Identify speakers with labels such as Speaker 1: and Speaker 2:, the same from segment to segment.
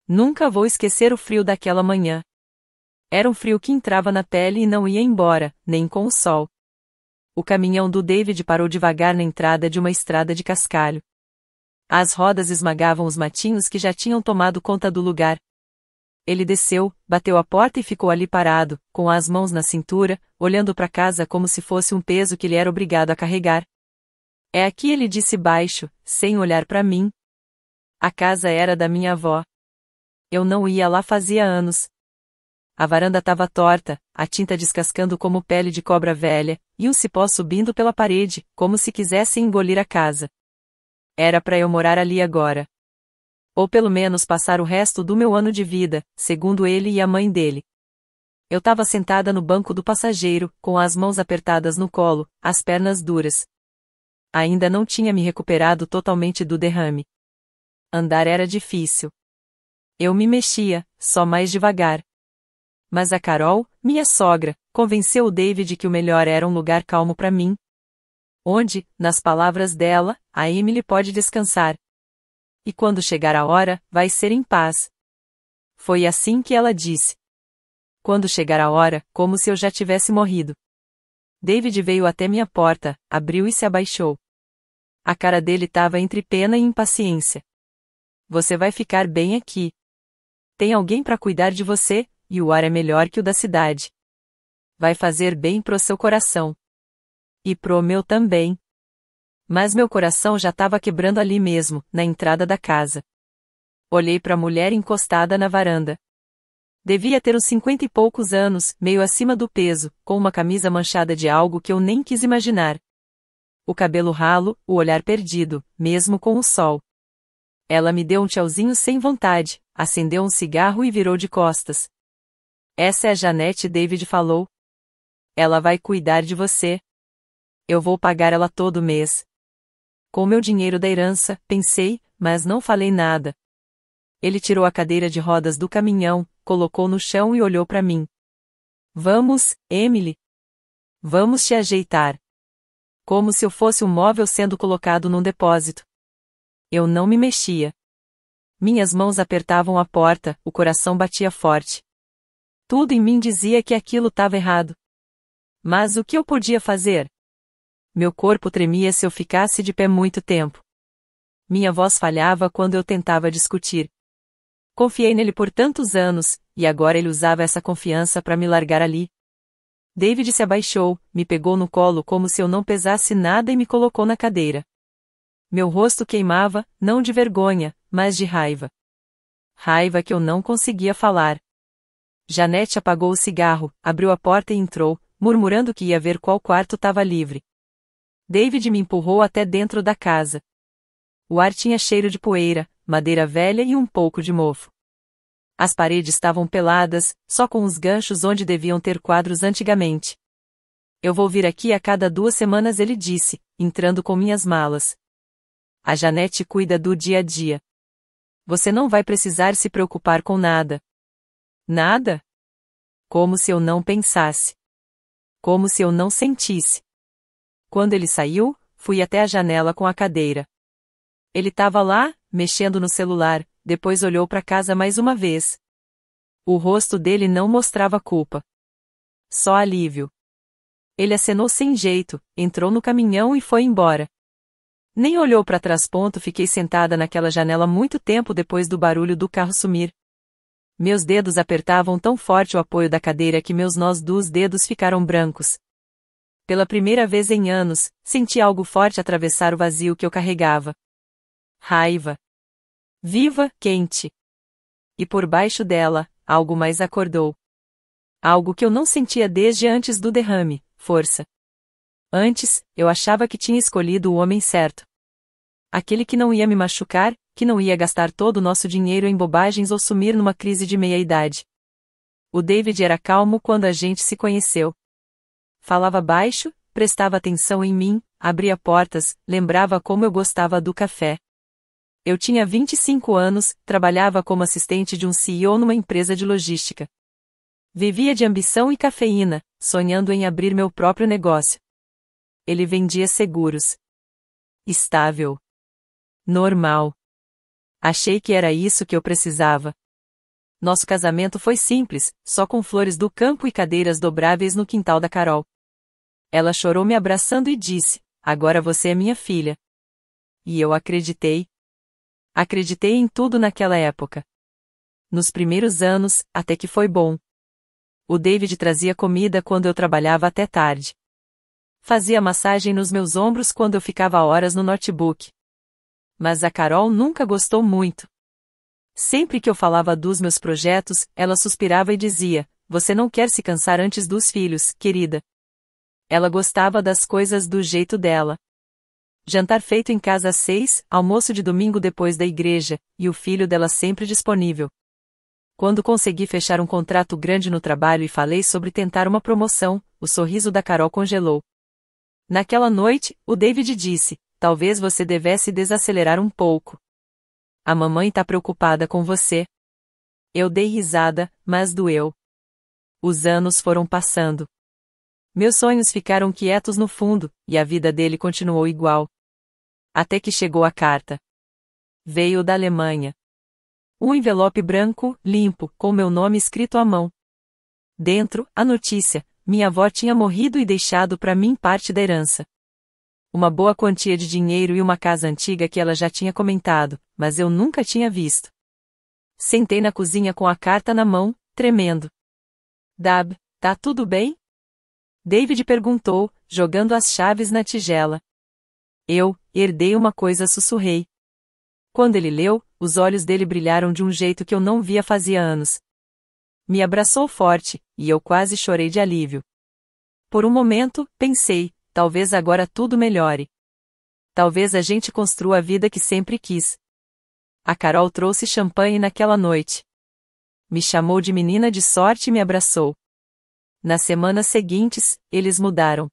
Speaker 1: Nunca vou esquecer o frio daquela manhã. Era um frio que entrava na pele e não ia embora, nem com o sol. O caminhão do David parou devagar na entrada de uma estrada de cascalho. As rodas esmagavam os matinhos que já tinham tomado conta do lugar. Ele desceu, bateu a porta e ficou ali parado, com as mãos na cintura, olhando para casa como se fosse um peso que ele era obrigado a carregar. É aqui, ele disse baixo, sem olhar para mim. A casa era da minha avó. Eu não ia lá fazia anos. A varanda estava torta, a tinta descascando como pele de cobra velha, e um cipó subindo pela parede, como se quisesse engolir a casa. Era para eu morar ali agora. Ou pelo menos passar o resto do meu ano de vida, segundo ele e a mãe dele. Eu estava sentada no banco do passageiro, com as mãos apertadas no colo, as pernas duras. Ainda não tinha me recuperado totalmente do derrame. Andar era difícil. Eu me mexia, só mais devagar. Mas a Carol, minha sogra, convenceu o David que o melhor era um lugar calmo para mim. Onde, nas palavras dela, a Emily pode descansar. E quando chegar a hora, vai ser em paz. Foi assim que ela disse. Quando chegar a hora, como se eu já tivesse morrido. David veio até minha porta, abriu e se abaixou. A cara dele estava entre pena e impaciência. Você vai ficar bem aqui. Tem alguém para cuidar de você, e o ar é melhor que o da cidade. Vai fazer bem pro seu coração. E pro meu também. Mas meu coração já estava quebrando ali mesmo, na entrada da casa. Olhei para a mulher encostada na varanda. Devia ter uns 50 e poucos anos, meio acima do peso, com uma camisa manchada de algo que eu nem quis imaginar. O cabelo ralo, o olhar perdido, mesmo com o sol. Ela me deu um tchauzinho sem vontade, acendeu um cigarro e virou de costas. Essa é a Janete, David falou. Ela vai cuidar de você. Eu vou pagar ela todo mês. Com meu dinheiro da herança, pensei, mas não falei nada. Ele tirou a cadeira de rodas do caminhão, colocou no chão e olhou para mim. Vamos, Emily. Vamos te ajeitar. Como se eu fosse um móvel sendo colocado num depósito. Eu não me mexia. Minhas mãos apertavam a porta, o coração batia forte. Tudo em mim dizia que aquilo estava errado. Mas o que eu podia fazer? Meu corpo tremia se eu ficasse de pé muito tempo. Minha voz falhava quando eu tentava discutir. Confiei nele por tantos anos, e agora ele usava essa confiança para me largar ali. David se abaixou, me pegou no colo como se eu não pesasse nada e me colocou na cadeira. Meu rosto queimava, não de vergonha, mas de raiva. Raiva que eu não conseguia falar. Janete apagou o cigarro, abriu a porta e entrou, murmurando que ia ver qual quarto estava livre. David me empurrou até dentro da casa. O ar tinha cheiro de poeira, madeira velha e um pouco de mofo. As paredes estavam peladas, só com os ganchos onde deviam ter quadros antigamente. Eu vou vir aqui a cada 2 semanas, ele disse, entrando com minhas malas. A Janete cuida do dia a dia. Você não vai precisar se preocupar com nada. Nada? Como se eu não pensasse. Como se eu não sentisse. Quando ele saiu, fui até a janela com a cadeira. Ele estava lá, mexendo no celular, depois olhou para casa mais uma vez. O rosto dele não mostrava culpa. Só alívio. Ele acenou sem jeito, entrou no caminhão e foi embora. Nem olhou para trás. Fiquei sentada naquela janela muito tempo depois do barulho do carro sumir. Meus dedos apertavam tão forte o apoio da cadeira que meus nós dos dedos ficaram brancos. Pela primeira vez em anos, senti algo forte atravessar o vazio que eu carregava. Raiva. Viva, quente. E por baixo dela, algo mais acordou. Algo que eu não sentia desde antes do derrame, força. Antes, eu achava que tinha escolhido o homem certo. Aquele que não ia me machucar, que não ia gastar todo o nosso dinheiro em bobagens ou sumir numa crise de meia-idade. O David era calmo quando a gente se conheceu. Falava baixo, prestava atenção em mim, abria portas, lembrava como eu gostava do café. Eu tinha 25 anos, trabalhava como assistente de um CEO numa empresa de logística. Vivia de ambição e cafeína, sonhando em abrir meu próprio negócio. Ele vendia seguros. Estável. Normal. Achei que era isso que eu precisava. Nosso casamento foi simples, só com flores do campo e cadeiras dobráveis no quintal da Carol. Ela chorou me abraçando e disse: "Agora você é minha filha." E eu acreditei. Acreditei em tudo naquela época. Nos primeiros anos, até que foi bom. O David trazia comida quando eu trabalhava até tarde. Fazia massagem nos meus ombros quando eu ficava horas no notebook. Mas a Carol nunca gostou muito. Sempre que eu falava dos meus projetos, ela suspirava e dizia: "Você não quer se cansar antes dos filhos, querida." Ela gostava das coisas do jeito dela. Jantar feito em casa às 6, almoço de domingo depois da igreja, e o filho dela sempre disponível. Quando consegui fechar um contrato grande no trabalho e falei sobre tentar uma promoção, o sorriso da Carol congelou. Naquela noite, o David disse: "Talvez você devesse desacelerar um pouco. A mamãe tá preocupada com você." Eu dei risada, mas doeu. Os anos foram passando. Meus sonhos ficaram quietos no fundo, e a vida dele continuou igual. Até que chegou a carta. Veio da Alemanha. Um envelope branco, limpo, com meu nome escrito à mão. Dentro, a notícia: minha avó tinha morrido e deixado para mim parte da herança. Uma boa quantia de dinheiro e uma casa antiga que ela já tinha comentado, mas eu nunca tinha visto. Sentei na cozinha com a carta na mão, tremendo. "Dab, tá tudo bem?" David perguntou, jogando as chaves na tigela. Eu, herdei uma coisa, sussurrei. Quando ele leu, os olhos dele brilharam de um jeito que eu não via fazia anos. Me abraçou forte, e eu quase chorei de alívio. Por um momento, pensei: talvez agora tudo melhore. Talvez a gente construa a vida que sempre quis. A Carol trouxe champanhe naquela noite. Me chamou de menina de sorte e me abraçou. Nas semanas seguintes, eles mudaram.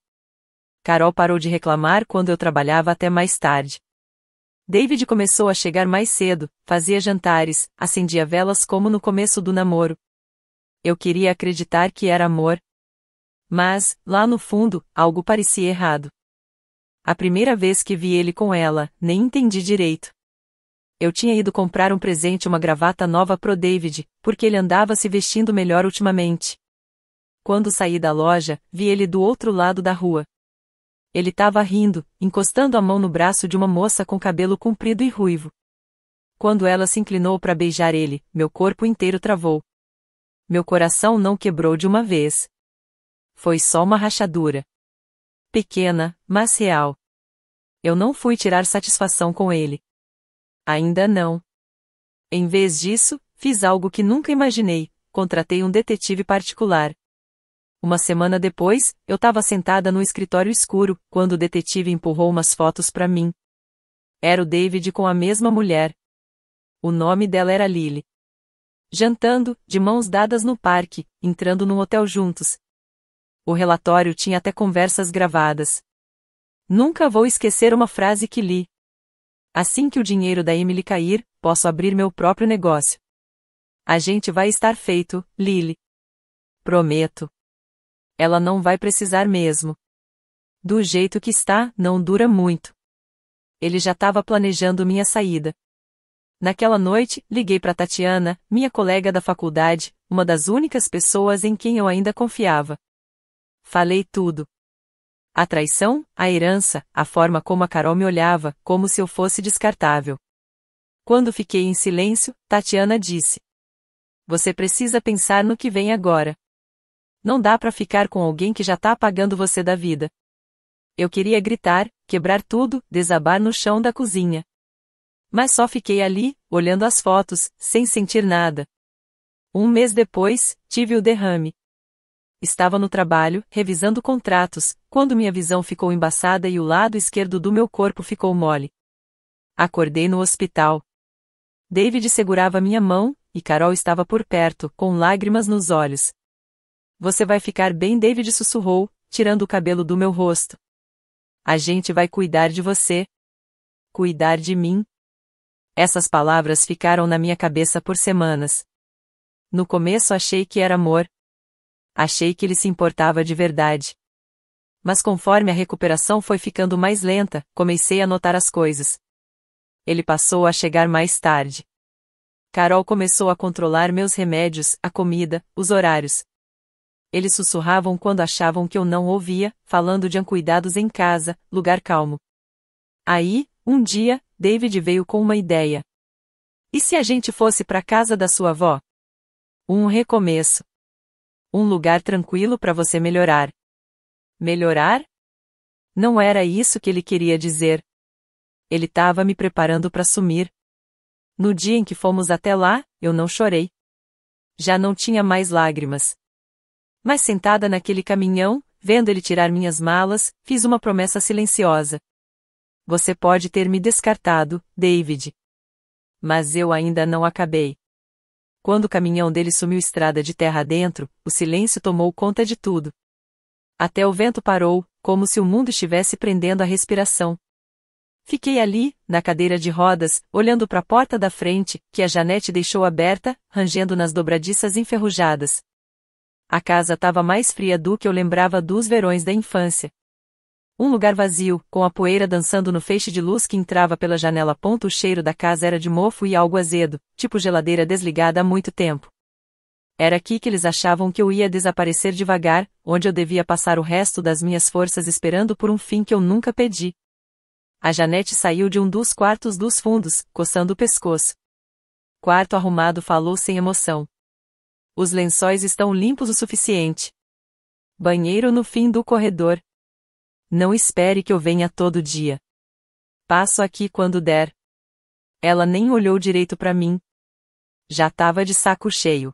Speaker 1: Carol parou de reclamar quando eu trabalhava até mais tarde. David começou a chegar mais cedo, fazia jantares, acendia velas como no começo do namoro. Eu queria acreditar que era amor. Mas, lá no fundo, algo parecia errado. A primeira vez que vi ele com ela, nem entendi direito. Eu tinha ido comprar um presente, uma gravata nova pro David, porque ele andava se vestindo melhor ultimamente. Quando saí da loja, vi ele do outro lado da rua. Ele estava rindo, encostando a mão no braço de uma moça com cabelo comprido e ruivo. Quando ela se inclinou para beijar ele, meu corpo inteiro travou. Meu coração não quebrou de uma vez. Foi só uma rachadura. Pequena, mas real. Eu não fui tirar satisfação com ele. Ainda não. Em vez disso, fiz algo que nunca imaginei: contratei um detetive particular. Uma semana depois, eu estava sentada no escritório escuro, quando o detetive empurrou umas fotos para mim. Era o David com a mesma mulher. O nome dela era Lily. Jantando, de mãos dadas no parque, entrando num hotel juntos. O relatório tinha até conversas gravadas. Nunca vou esquecer uma frase que li. Assim que o dinheiro da Emily cair, posso abrir meu próprio negócio. A gente vai estar feito, Lily. Prometo. Ela não vai precisar mesmo. Do jeito que está, não dura muito. Ele já estava planejando minha saída. Naquela noite, liguei para Tatiana, minha colega da faculdade, uma das únicas pessoas em quem eu ainda confiava. Falei tudo. A traição, a herança, a forma como a Carol me olhava, como se eu fosse descartável. Quando fiquei em silêncio, Tatiana disse: "Você precisa pensar no que vem agora. Não dá para ficar com alguém que já tá apagando você da vida." Eu queria gritar, quebrar tudo, desabar no chão da cozinha. Mas só fiquei ali, olhando as fotos, sem sentir nada. Um mês depois, tive o derrame. Estava no trabalho, revisando contratos, quando minha visão ficou embaçada e o lado esquerdo do meu corpo ficou mole. Acordei no hospital. David segurava minha mão, e Carol estava por perto, com lágrimas nos olhos. "Você vai ficar bem", David sussurrou, tirando o cabelo do meu rosto. "A gente vai cuidar de você." Cuidar de mim? Essas palavras ficaram na minha cabeça por semanas. No começo achei que era amor. Achei que ele se importava de verdade. Mas conforme a recuperação foi ficando mais lenta, comecei a notar as coisas. Ele passou a chegar mais tarde. Carol começou a controlar meus remédios, a comida, os horários. Eles sussurravam quando achavam que eu não ouvia, falando de cuidados em casa, lugar calmo. Aí, um dia, David veio com uma ideia. E se a gente fosse para casa da sua avó? Um recomeço. Um lugar tranquilo para você melhorar. Melhorar? Não era isso que ele queria dizer. Ele estava me preparando para sumir. No dia em que fomos até lá, eu não chorei. Já não tinha mais lágrimas. Mas sentada naquele caminhão, vendo ele tirar minhas malas, fiz uma promessa silenciosa. Você pode ter me descartado, David. Mas eu ainda não acabei. Quando o caminhão dele sumiu estrada de terra adentro, o silêncio tomou conta de tudo. Até o vento parou, como se o mundo estivesse prendendo a respiração. Fiquei ali, na cadeira de rodas, olhando para a porta da frente, que a Janete deixou aberta, rangendo nas dobradiças enferrujadas. A casa estava mais fria do que eu lembrava dos verões da infância. Um lugar vazio, com a poeira dançando no feixe de luz que entrava pela janela. O cheiro da casa era de mofo e algo azedo, tipo geladeira desligada há muito tempo. Era aqui que eles achavam que eu ia desaparecer devagar, onde eu devia passar o resto das minhas forças esperando por um fim que eu nunca pedi. A Janete saiu de um dos quartos dos fundos, coçando o pescoço. Quarto arrumado, falou sem emoção. Os lençóis estão limpos o suficiente. Banheiro no fim do corredor. Não espere que eu venha todo dia. Passo aqui quando der. Ela nem olhou direito para mim. Já estava de saco cheio.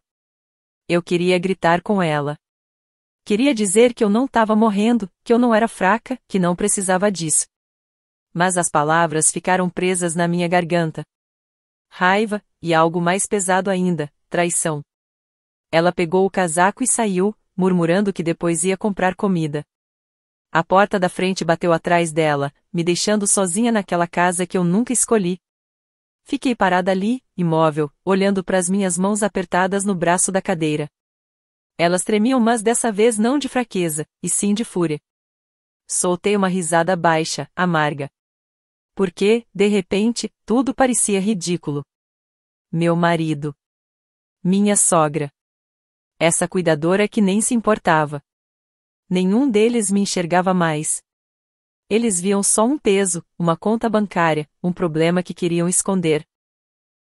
Speaker 1: Eu queria gritar com ela. Queria dizer que eu não estava morrendo, que eu não era fraca, que não precisava disso. Mas as palavras ficaram presas na minha garganta. Raiva, e algo mais pesado ainda, traição. Ela pegou o casaco e saiu, murmurando que depois ia comprar comida. A porta da frente bateu atrás dela, me deixando sozinha naquela casa que eu nunca escolhi. Fiquei parada ali, imóvel, olhando para as minhas mãos apertadas no braço da cadeira. Elas tremiam, mas dessa vez não de fraqueza, e sim de fúria. Soltei uma risada baixa, amarga. Porque, de repente, tudo parecia ridículo. Meu marido. Minha sogra. Essa cuidadora que nem se importava. Nenhum deles me enxergava mais. Eles viam só um peso, uma conta bancária, um problema que queriam esconder.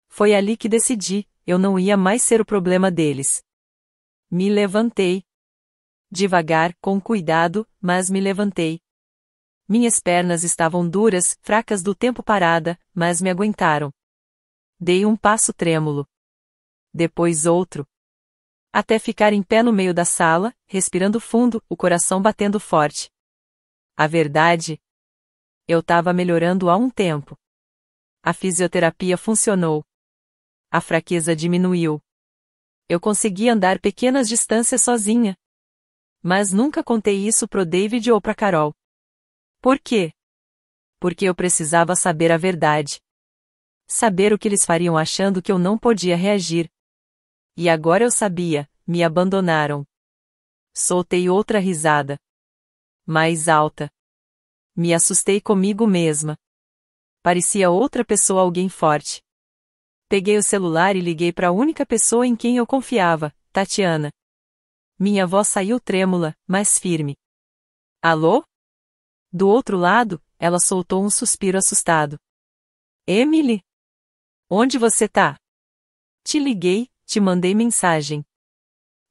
Speaker 1: Foi ali que decidi, eu não ia mais ser o problema deles. Me levantei. Devagar, com cuidado, mas me levantei. Minhas pernas estavam duras, fracas do tempo parada, mas me aguentaram. Dei um passo trêmulo. Depois outro. Até ficar em pé no meio da sala, respirando fundo, o coração batendo forte. A verdade? Eu estava melhorando há um tempo. A fisioterapia funcionou. A fraqueza diminuiu. Eu consegui andar pequenas distâncias sozinha. Mas nunca contei isso pro David ou pra Carol. Por quê? Porque eu precisava saber a verdade. Saber o que eles fariam achando que eu não podia reagir. E agora eu sabia, me abandonaram. Soltei outra risada. Mais alta. Me assustei comigo mesma. Parecia outra pessoa, alguém forte. Peguei o celular e liguei para a única pessoa em quem eu confiava, Tatiana. Minha voz saiu trêmula, mas firme. Alô? Do outro lado, ela soltou um suspiro assustado. Emily? Onde você tá? Te liguei, te mandei mensagem.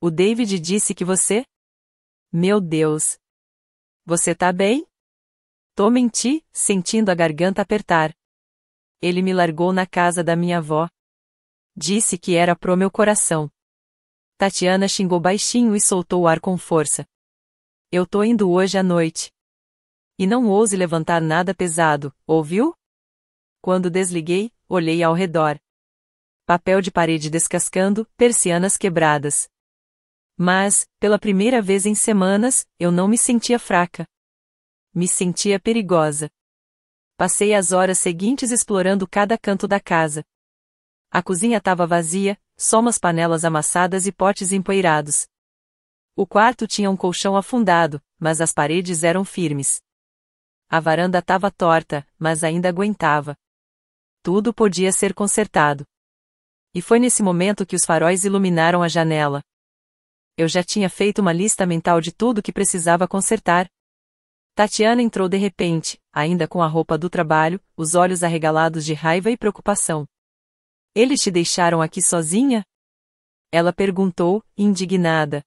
Speaker 1: O David disse que você? Meu Deus. Você tá bem? Tô menti, sentindo a garganta apertar. Ele me largou na casa da minha avó. Disse que era pro meu coração. Tatiana xingou baixinho e soltou o ar com força. Eu tô indo hoje à noite. E não ouse levantar nada pesado, ouviu? Quando desliguei, olhei ao redor. Papel de parede descascando, persianas quebradas. Mas, pela primeira vez em semanas, eu não me sentia fraca. Me sentia perigosa. Passei as horas seguintes explorando cada canto da casa. A cozinha estava vazia, só umas panelas amassadas e potes empoeirados. O quarto tinha um colchão afundado, mas as paredes eram firmes. A varanda estava torta, mas ainda aguentava. Tudo podia ser consertado. E foi nesse momento que os faróis iluminaram a janela. Eu já tinha feito uma lista mental de tudo que precisava consertar. Tatiana entrou de repente, ainda com a roupa do trabalho, os olhos arregalados de raiva e preocupação. Eles te deixaram aqui sozinha? Ela perguntou, indignada.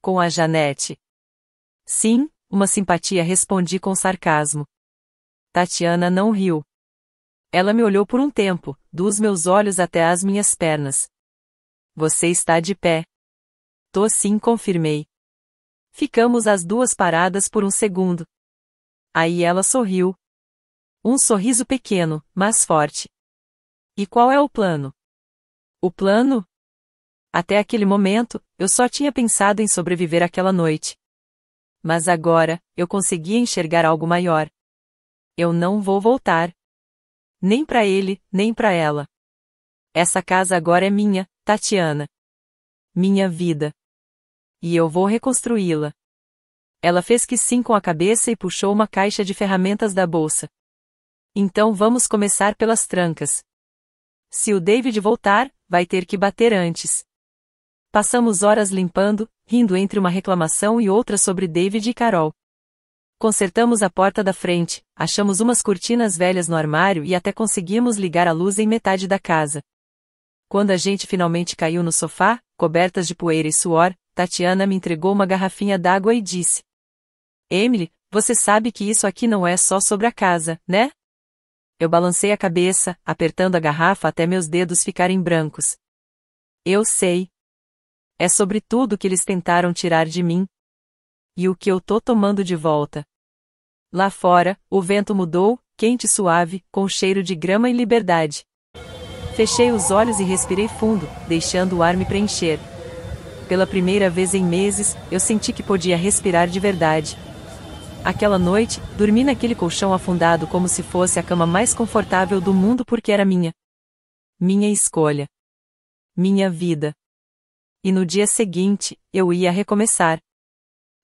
Speaker 1: Com a Janete. Sim, uma simpatia respondi com sarcasmo. Tatiana não riu. Ela me olhou por um tempo, dos meus olhos até as minhas pernas. Você está de pé. Tô sim, confirmei. Ficamos as duas paradas por um segundo. Aí ela sorriu. Um sorriso pequeno, mas forte. E qual é o plano? O plano? Até aquele momento, eu só tinha pensado em sobreviver aquela noite. Mas agora, eu conseguia enxergar algo maior. Eu não vou voltar. Nem para ele, nem para ela. Essa casa agora é minha, Tatiana. Minha vida. E eu vou reconstruí-la. Ela fez que sim com a cabeça e puxou uma caixa de ferramentas da bolsa. Então vamos começar pelas trancas. Se o David voltar, vai ter que bater antes. Passamos horas limpando, rindo entre uma reclamação e outra sobre David e Carol. Consertamos a porta da frente, achamos umas cortinas velhas no armário e até conseguimos ligar a luz em metade da casa. Quando a gente finalmente caiu no sofá, cobertas de poeira e suor, Tatiana me entregou uma garrafinha d'água e disse: Emily, você sabe que isso aqui não é só sobre a casa, né? Eu balancei a cabeça, apertando a garrafa até meus dedos ficarem brancos. Eu sei. É sobre tudo que eles tentaram tirar de mim. E o que eu tô tomando de volta. Lá fora, o vento mudou, quente e suave, com cheiro de grama e liberdade. Fechei os olhos e respirei fundo, deixando o ar me preencher. Pela primeira vez em meses, eu senti que podia respirar de verdade. Aquela noite, dormi naquele colchão afundado como se fosse a cama mais confortável do mundo porque era minha. Minha escolha. Minha vida. E no dia seguinte, eu ia recomeçar.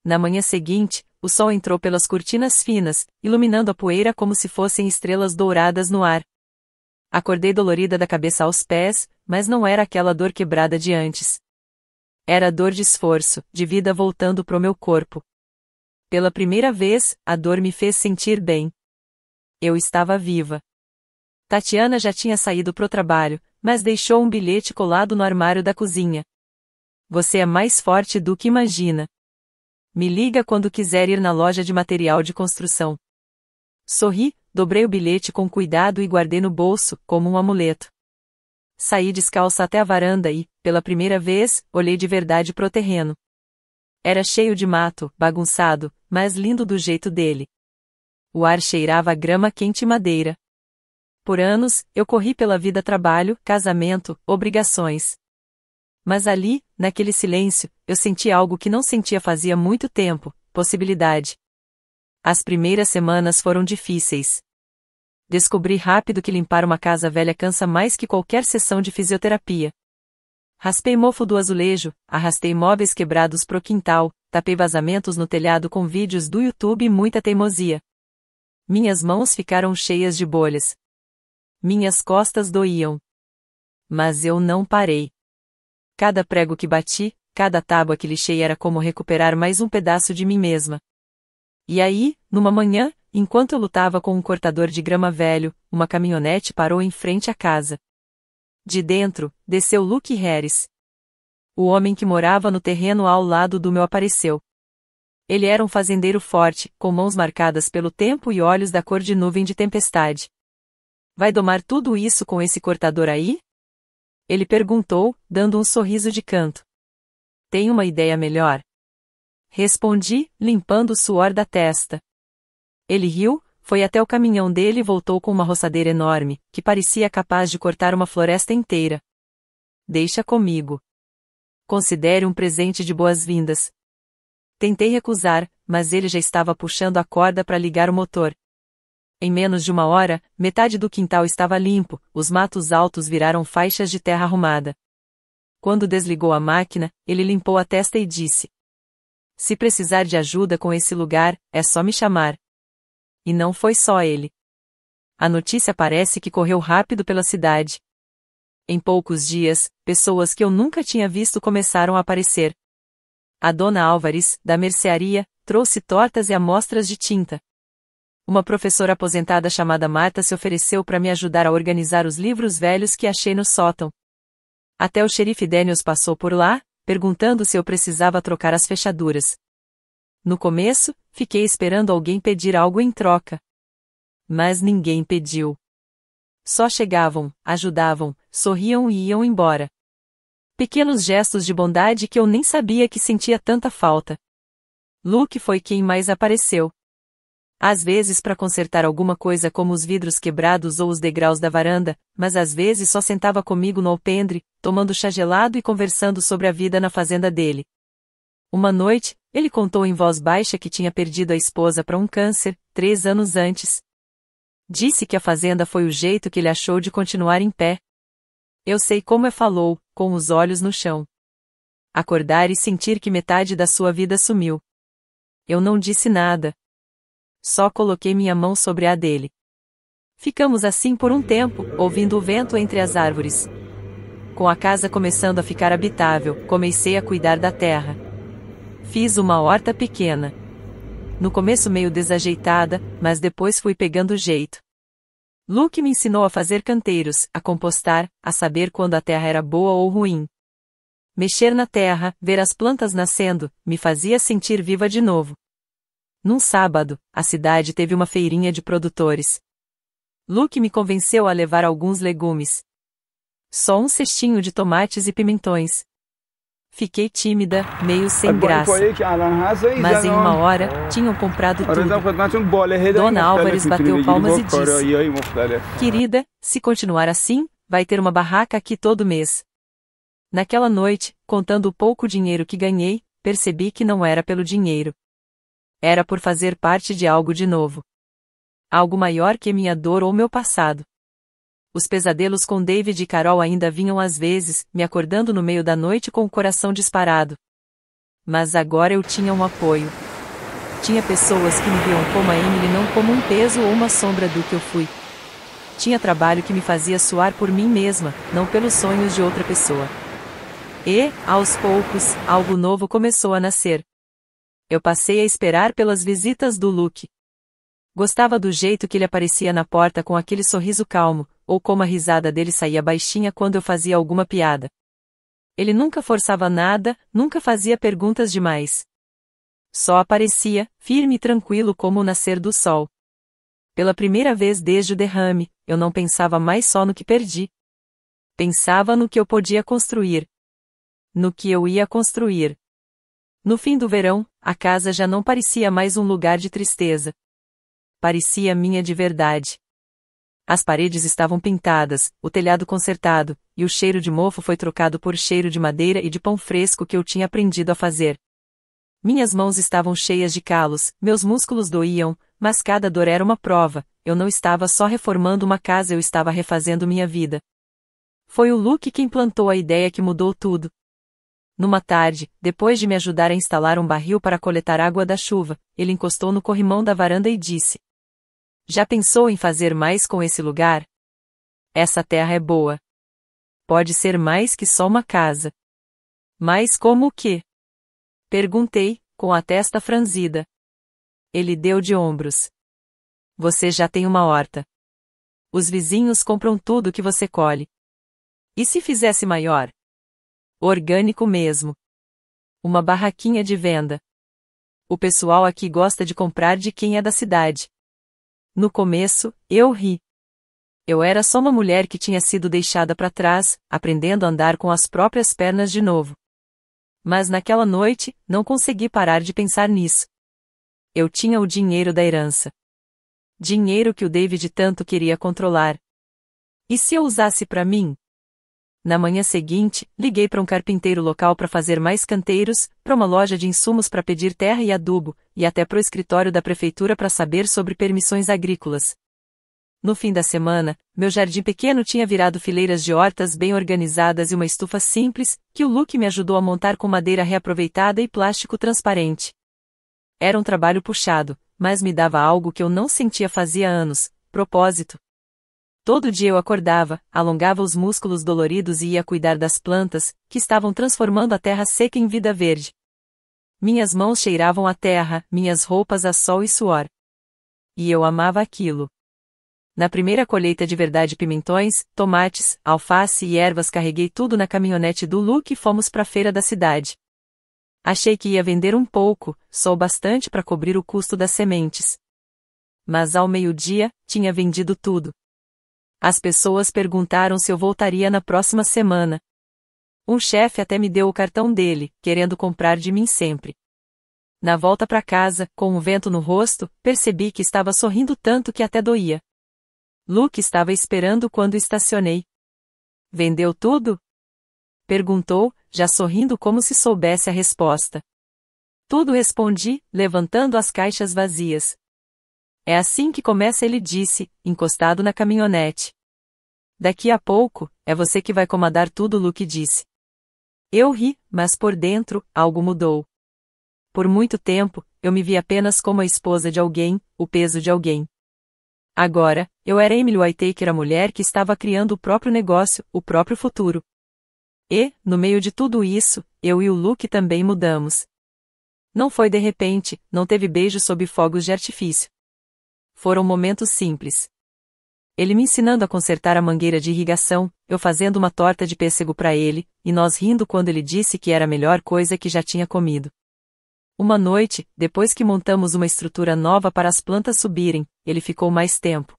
Speaker 1: Na manhã seguinte, o sol entrou pelas cortinas finas, iluminando a poeira como se fossem estrelas douradas no ar. Acordei dolorida da cabeça aos pés, mas não era aquela dor quebrada de antes. Era dor de esforço, de vida voltando pro meu corpo. Pela primeira vez, a dor me fez sentir bem. Eu estava viva. Tatiana já tinha saído pro trabalho, mas deixou um bilhete colado no armário da cozinha. Você é mais forte do que imagina. Me liga quando quiser ir na loja de material de construção. Sorri, dobrei o bilhete com cuidado e guardei no bolso, como um amuleto. Saí descalça até a varanda e, pela primeira vez, olhei de verdade pro terreno. Era cheio de mato, bagunçado, mas lindo do jeito dele. O ar cheirava a grama quente e madeira. Por anos, eu corri pela vida trabalho, casamento, obrigações. Mas ali, naquele silêncio, eu senti algo que não sentia fazia muito tempo, possibilidade. As primeiras semanas foram difíceis. Descobri rápido que limpar uma casa velha cansa mais que qualquer sessão de fisioterapia. Raspei mofo do azulejo, arrastei móveis quebrados pro quintal, tapei vazamentos no telhado com vídeos do YouTube e muita teimosia. Minhas mãos ficaram cheias de bolhas. Minhas costas doíam. Mas eu não parei. Cada prego que bati, cada tábua que lixei era como recuperar mais um pedaço de mim mesma. E aí, numa manhã, enquanto eu lutava com um cortador de grama velho, uma caminhonete parou em frente à casa. De dentro, desceu Luke Harris. O homem que morava no terreno ao lado do meu apareceu. Ele era um fazendeiro forte, com mãos marcadas pelo tempo e olhos da cor de nuvem de tempestade. Vai domar tudo isso com esse cortador aí? Ele perguntou, dando um sorriso de canto. Tem uma ideia melhor? Respondi, limpando o suor da testa. Ele riu, foi até o caminhão dele e voltou com uma roçadeira enorme, que parecia capaz de cortar uma floresta inteira. Deixa comigo. Considere um presente de boas-vindas. Tentei recusar, mas ele já estava puxando a corda para ligar o motor. Em menos de uma hora, metade do quintal estava limpo, os matos altos viraram faixas de terra arrumada. Quando desligou a máquina, ele limpou a testa e disse: Se precisar de ajuda com esse lugar, é só me chamar. E não foi só ele. A notícia parece que correu rápido pela cidade. Em poucos dias, pessoas que eu nunca tinha visto começaram a aparecer. A dona Álvares, da mercearia, trouxe tortas e amostras de tinta. Uma professora aposentada chamada Marta se ofereceu para me ajudar a organizar os livros velhos que achei no sótão. Até o xerife Daniels passou por lá, perguntando se eu precisava trocar as fechaduras. No começo, fiquei esperando alguém pedir algo em troca. Mas ninguém pediu. Só chegavam, ajudavam, sorriam e iam embora. Pequenos gestos de bondade que eu nem sabia que sentia tanta falta. Luke foi quem mais apareceu. Às vezes para consertar alguma coisa como os vidros quebrados ou os degraus da varanda, mas às vezes só sentava comigo no alpendre, tomando chá gelado e conversando sobre a vida na fazenda dele. Uma noite, ele contou em voz baixa que tinha perdido a esposa para um câncer, 3 anos antes. Disse que a fazenda foi o jeito que ele achou de continuar em pé. Eu sei como falou, com os olhos no chão. Acordar e sentir que metade da sua vida sumiu. Eu não disse nada. Só coloquei minha mão sobre a dele. Ficamos assim por um tempo, ouvindo o vento entre as árvores. Com a casa começando a ficar habitável, comecei a cuidar da terra. Fiz uma horta pequena. No começo meio desajeitada, mas depois fui pegando jeito. Luke me ensinou a fazer canteiros, a compostar, a saber quando a terra era boa ou ruim. Mexer na terra, ver as plantas nascendo, me fazia sentir viva de novo. Num sábado, a cidade teve uma feirinha de produtores. Luke me convenceu a levar alguns legumes. Só um cestinho de tomates e pimentões. Fiquei tímida, meio sem graça. Mas em uma hora, tinham comprado tudo. Dona Álvares bateu palmas e disse: Querida, se continuar assim, vai ter uma barraca aqui todo mês. Naquela noite, contando o pouco dinheiro que ganhei, percebi que não era pelo dinheiro. Era por fazer parte de algo de novo. Algo maior que minha dor ou meu passado. Os pesadelos com David e Carol ainda vinham às vezes, me acordando no meio da noite com o coração disparado. Mas agora eu tinha um apoio. Tinha pessoas que me viam como a Emily, não como um peso ou uma sombra do que eu fui. Tinha trabalho que me fazia suar por mim mesma, não pelos sonhos de outra pessoa. E, aos poucos, algo novo começou a nascer. Eu passei a esperar pelas visitas do Luke. Gostava do jeito que ele aparecia na porta com aquele sorriso calmo, ou como a risada dele saía baixinha quando eu fazia alguma piada. Ele nunca forçava nada, nunca fazia perguntas demais. Só aparecia, firme e tranquilo como o nascer do sol. Pela primeira vez desde o derrame, eu não pensava mais só no que perdi. Pensava no que eu podia construir. No que eu ia construir. No fim do verão, a casa já não parecia mais um lugar de tristeza. Parecia minha de verdade. As paredes estavam pintadas, o telhado consertado, e o cheiro de mofo foi trocado por cheiro de madeira e de pão fresco que eu tinha aprendido a fazer. Minhas mãos estavam cheias de calos, meus músculos doíam, mas cada dor era uma prova, eu não estava só reformando uma casa, eu estava refazendo minha vida. Foi o Luke quem plantou a ideia que mudou tudo. Numa tarde, depois de me ajudar a instalar um barril para coletar água da chuva, ele encostou no corrimão da varanda e disse: Já pensou em fazer mais com esse lugar? Essa terra é boa. Pode ser mais que só uma casa. Mais como o quê? Perguntei, com a testa franzida. Ele deu de ombros. Você já tem uma horta. Os vizinhos compram tudo que você colhe. E se fizesse maior? Orgânico mesmo. Uma barraquinha de venda. O pessoal aqui gosta de comprar de quem é da cidade. No começo, eu ri. Eu era só uma mulher que tinha sido deixada para trás, aprendendo a andar com as próprias pernas de novo. Mas naquela noite, não consegui parar de pensar nisso. Eu tinha o dinheiro da herança. Dinheiro que o David tanto queria controlar. E se eu usasse para mim? Na manhã seguinte, liguei para um carpinteiro local para fazer mais canteiros, para uma loja de insumos para pedir terra e adubo, e até para o escritório da prefeitura para saber sobre permissões agrícolas. No fim da semana, meu jardim pequeno tinha virado fileiras de hortas bem organizadas e uma estufa simples, que o Luke me ajudou a montar com madeira reaproveitada e plástico transparente. Era um trabalho puxado, mas me dava algo que eu não sentia fazia anos: propósito. Todo dia eu acordava, alongava os músculos doloridos e ia cuidar das plantas, que estavam transformando a terra seca em vida verde. Minhas mãos cheiravam a terra, minhas roupas a sol e suor. E eu amava aquilo. Na primeira colheita de verdade pimentões, tomates, alface e ervas carreguei tudo na caminhonete do Luke e fomos para a feira da cidade. Achei que ia vender um pouco, só o bastante para cobrir o custo das sementes. Mas ao meio-dia, tinha vendido tudo. As pessoas perguntaram se eu voltaria na próxima semana. Um chefe até me deu o cartão dele, querendo comprar de mim sempre. Na volta para casa, com um vento no rosto, percebi que estava sorrindo tanto que até doía. Luke estava esperando quando estacionei. Vendeu tudo? Perguntou, já sorrindo como se soubesse a resposta. Tudo, respondi, levantando as caixas vazias. É assim que começa, ele disse, encostado na caminhonete. Daqui a pouco, é você que vai comandar tudo, Luke disse. Eu ri, mas por dentro, algo mudou. Por muito tempo, eu me vi apenas como a esposa de alguém, o peso de alguém. Agora, eu era Emily Whittaker, a mulher que estava criando o próprio negócio, o próprio futuro. E, no meio de tudo isso, eu e o Luke também mudamos. Não foi de repente, não teve beijo sob fogos de artifício. Foram momentos simples. Ele me ensinando a consertar a mangueira de irrigação, eu fazendo uma torta de pêssego para ele, e nós rindo quando ele disse que era a melhor coisa que já tinha comido. Uma noite, depois que montamos uma estrutura nova para as plantas subirem, ele ficou mais tempo.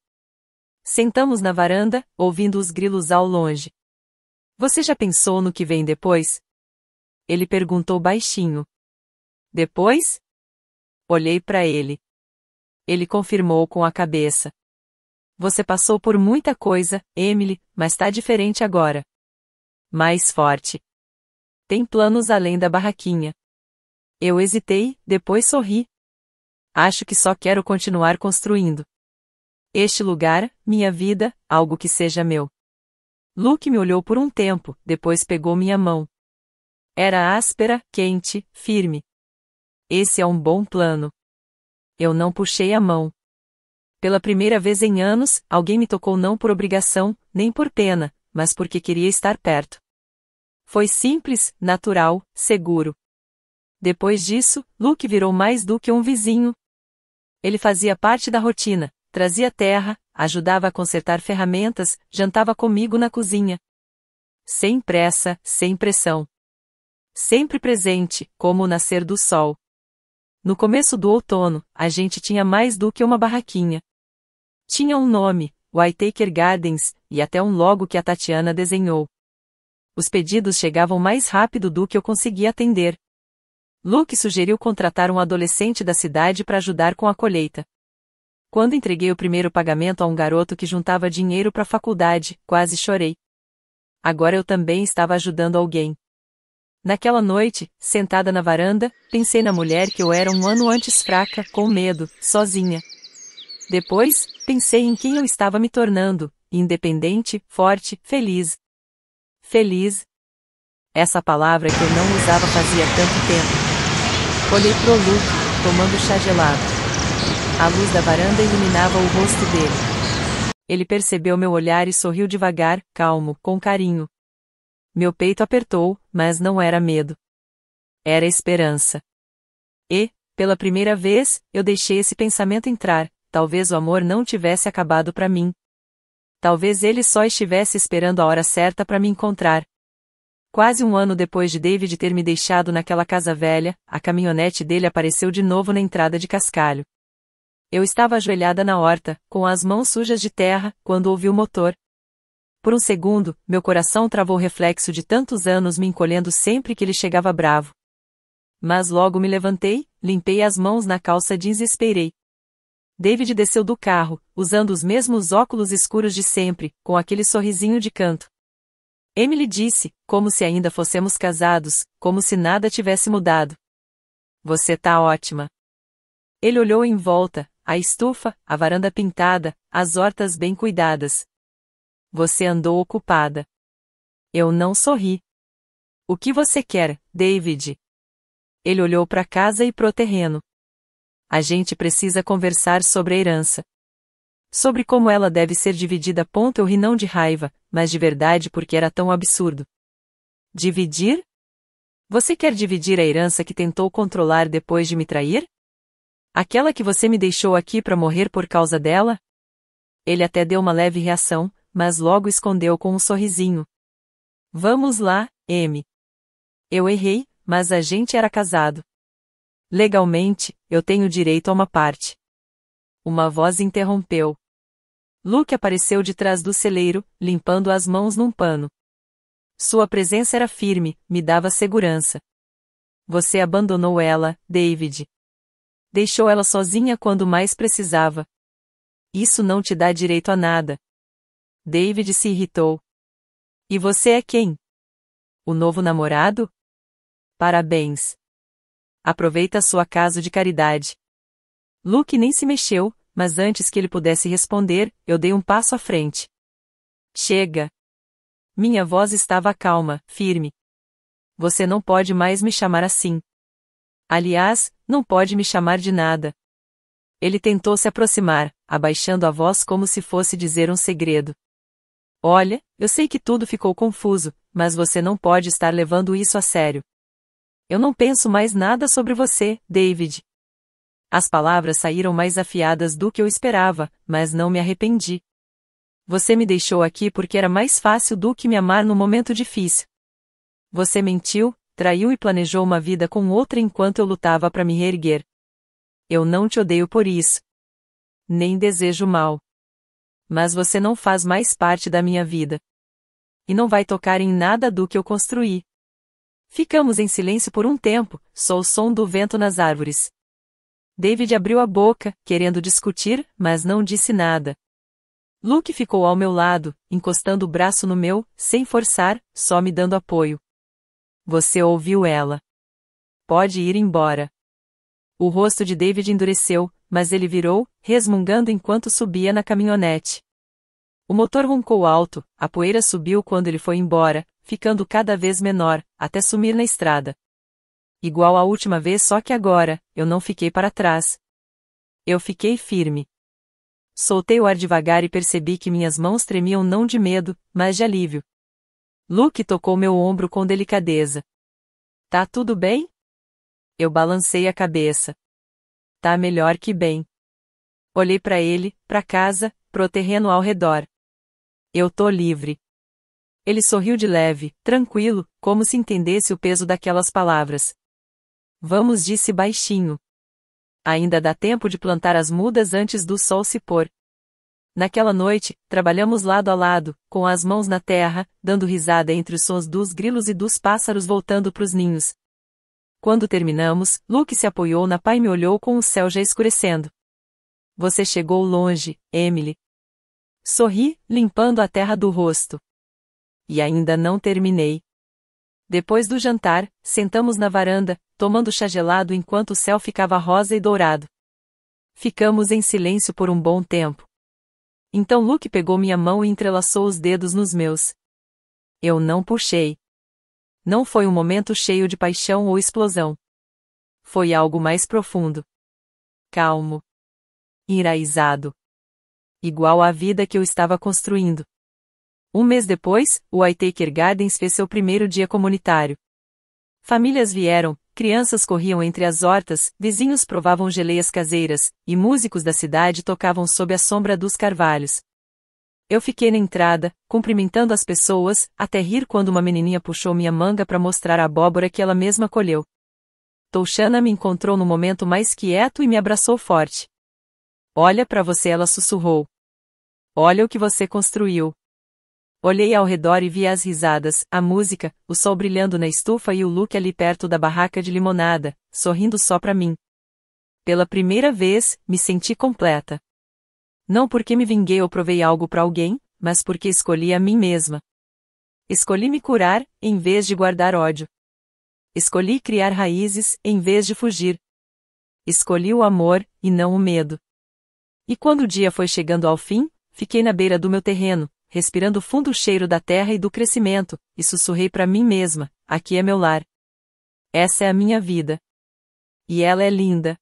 Speaker 1: Sentamos na varanda, ouvindo os grilos ao longe. Você já pensou no que vem depois? Ele perguntou baixinho. Depois? Olhei para ele. Ele confirmou com a cabeça. Você passou por muita coisa, Emily, mas tá diferente agora. Mais forte. Tem planos além da barraquinha. Eu hesitei, depois sorri. Acho que só quero continuar construindo. Este lugar, minha vida, algo que seja meu. Luke me olhou por um tempo, depois pegou minha mão. Era áspera, quente, firme. Esse é um bom plano. Eu não puxei a mão. Pela primeira vez em anos, alguém me tocou não por obrigação, nem por pena, mas porque queria estar perto. Foi simples, natural, seguro. Depois disso, Luke virou mais do que um vizinho. Ele fazia parte da rotina, trazia terra, ajudava a consertar ferramentas, jantava comigo na cozinha. Sem pressa, sem pressão. Sempre presente, como o nascer do sol. No começo do outono, a gente tinha mais do que uma barraquinha. Tinha um nome, Whittaker Gardens, e até um logo que a Tatiana desenhou. Os pedidos chegavam mais rápido do que eu conseguia atender. Luke sugeriu contratar um adolescente da cidade para ajudar com a colheita. Quando entreguei o primeiro pagamento a um garoto que juntava dinheiro para a faculdade, quase chorei. Agora eu também estava ajudando alguém. Naquela noite, sentada na varanda, pensei na mulher que eu era um ano antes, fraca, com medo, sozinha. Depois, pensei em quem eu estava me tornando, independente, forte, feliz. Feliz. Essa palavra que eu não usava fazia tanto tempo. Olhei pro Luke, tomando chá gelado. A luz da varanda iluminava o rosto dele. Ele percebeu meu olhar e sorriu devagar, calmo, com carinho. Meu peito apertou, mas não era medo. Era esperança. E, pela primeira vez, eu deixei esse pensamento entrar, talvez o amor não tivesse acabado para mim. Talvez ele só estivesse esperando a hora certa para me encontrar. Quase um ano depois de David ter me deixado naquela casa velha, a caminhonete dele apareceu de novo na entrada de Cascalho. Eu estava ajoelhada na horta, com as mãos sujas de terra, quando ouvi o motor. Por um segundo, meu coração travou o reflexo de tantos anos me encolhendo sempre que ele chegava bravo. Mas logo me levantei, limpei as mãos na calça jeans e esperei. David desceu do carro, usando os mesmos óculos escuros de sempre, com aquele sorrisinho de canto. Emily disse, como se ainda fôssemos casados, como se nada tivesse mudado. Você tá ótima. Ele olhou em volta, a estufa, a varanda pintada, as hortas bem cuidadas. Você andou ocupada. Eu não sorri. O que você quer, David? Ele olhou para casa e pro terreno. A gente precisa conversar sobre a herança. Sobre como ela deve ser dividida. Eu ri não de raiva, mas de verdade porque era tão absurdo. Dividir? Você quer dividir a herança que tentou controlar depois de me trair? Aquela que você me deixou aqui para morrer por causa dela? Ele até deu uma leve reação, mas logo escondeu com um sorrisinho. Vamos lá, M. Eu errei, mas a gente era casado. Legalmente, eu tenho direito a uma parte. Uma voz interrompeu. Luke apareceu de trás do celeiro, limpando as mãos num pano. Sua presença era firme, me dava segurança. Você abandonou ela, David. Deixou ela sozinha quando mais precisava. Isso não te dá direito a nada. David se irritou. E você é quem? O novo namorado? Parabéns. Aproveita sua casa de caridade. Luke nem se mexeu, mas antes que ele pudesse responder, eu dei um passo à frente. Chega. Minha voz estava calma, firme. Você não pode mais me chamar assim. Aliás, não pode me chamar de nada. Ele tentou se aproximar, abaixando a voz como se fosse dizer um segredo. Olha, eu sei que tudo ficou confuso, mas você não pode estar levando isso a sério. Eu não penso mais nada sobre você, David. As palavras saíram mais afiadas do que eu esperava, mas não me arrependi. Você me deixou aqui porque era mais fácil do que me amar no momento difícil. Você mentiu, traiu e planejou uma vida com outra enquanto eu lutava para me reerguer. Eu não te odeio por isso. Nem desejo mal. Mas você não faz mais parte da minha vida. E não vai tocar em nada do que eu construí. Ficamos em silêncio por um tempo, só o som do vento nas árvores. David abriu a boca, querendo discutir, mas não disse nada. Luke ficou ao meu lado, encostando o braço no meu, sem forçar, só me dando apoio. Você ouviu ela. Pode ir embora. O rosto de David endureceu, mas ele virou, resmungando enquanto subia na caminhonete. O motor roncou alto, a poeira subiu quando ele foi embora, ficando cada vez menor, até sumir na estrada. Igual à última vez, só que agora, eu não fiquei para trás. Eu fiquei firme. Soltei o ar devagar e percebi que minhas mãos tremiam não de medo, mas de alívio. Luke tocou meu ombro com delicadeza. Tá tudo bem? Eu balancei a cabeça. Tá melhor que bem. Olhei para ele, para casa, pro terreno ao redor. Eu tô livre. Ele sorriu de leve, tranquilo, como se entendesse o peso daquelas palavras. Vamos, disse baixinho. Ainda dá tempo de plantar as mudas antes do sol se pôr. Naquela noite, trabalhamos lado a lado, com as mãos na terra, dando risada entre os sons dos grilos e dos pássaros voltando pros ninhos. Quando terminamos, Luke se apoiou na pá e me olhou com o céu já escurecendo. Você chegou longe, Emily. Sorri, limpando a terra do rosto. E ainda não terminei. Depois do jantar, sentamos na varanda, tomando chá gelado enquanto o céu ficava rosa e dourado. Ficamos em silêncio por um bom tempo. Então Luke pegou minha mão e entrelaçou os dedos nos meus. Eu não puxei. Não foi um momento cheio de paixão ou explosão. Foi algo mais profundo. Calmo. Enraizado. Igual à vida que eu estava construindo. Um mês depois, o Whittaker Gardens fez seu primeiro dia comunitário. Famílias vieram, crianças corriam entre as hortas, vizinhos provavam geleias caseiras, e músicos da cidade tocavam sob a sombra dos carvalhos. Eu fiquei na entrada, cumprimentando as pessoas, até rir quando uma menininha puxou minha manga para mostrar a abóbora que ela mesma colheu. Touchana me encontrou no momento mais quieto e me abraçou forte. Olha para você, ela sussurrou. Olha o que você construiu. Olhei ao redor e vi as risadas, a música, o sol brilhando na estufa e o Luke ali perto da barraca de limonada, sorrindo só pra mim. Pela primeira vez, me senti completa. Não porque me vinguei ou provei algo pra alguém, mas porque escolhi a mim mesma. Escolhi me curar, em vez de guardar ódio. Escolhi criar raízes, em vez de fugir. Escolhi o amor, e não o medo. E quando o dia foi chegando ao fim, fiquei na beira do meu terreno, respirando fundo o cheiro da terra e do crescimento, e sussurrei para mim mesma, aqui é meu lar. Essa é a minha vida. E ela é linda.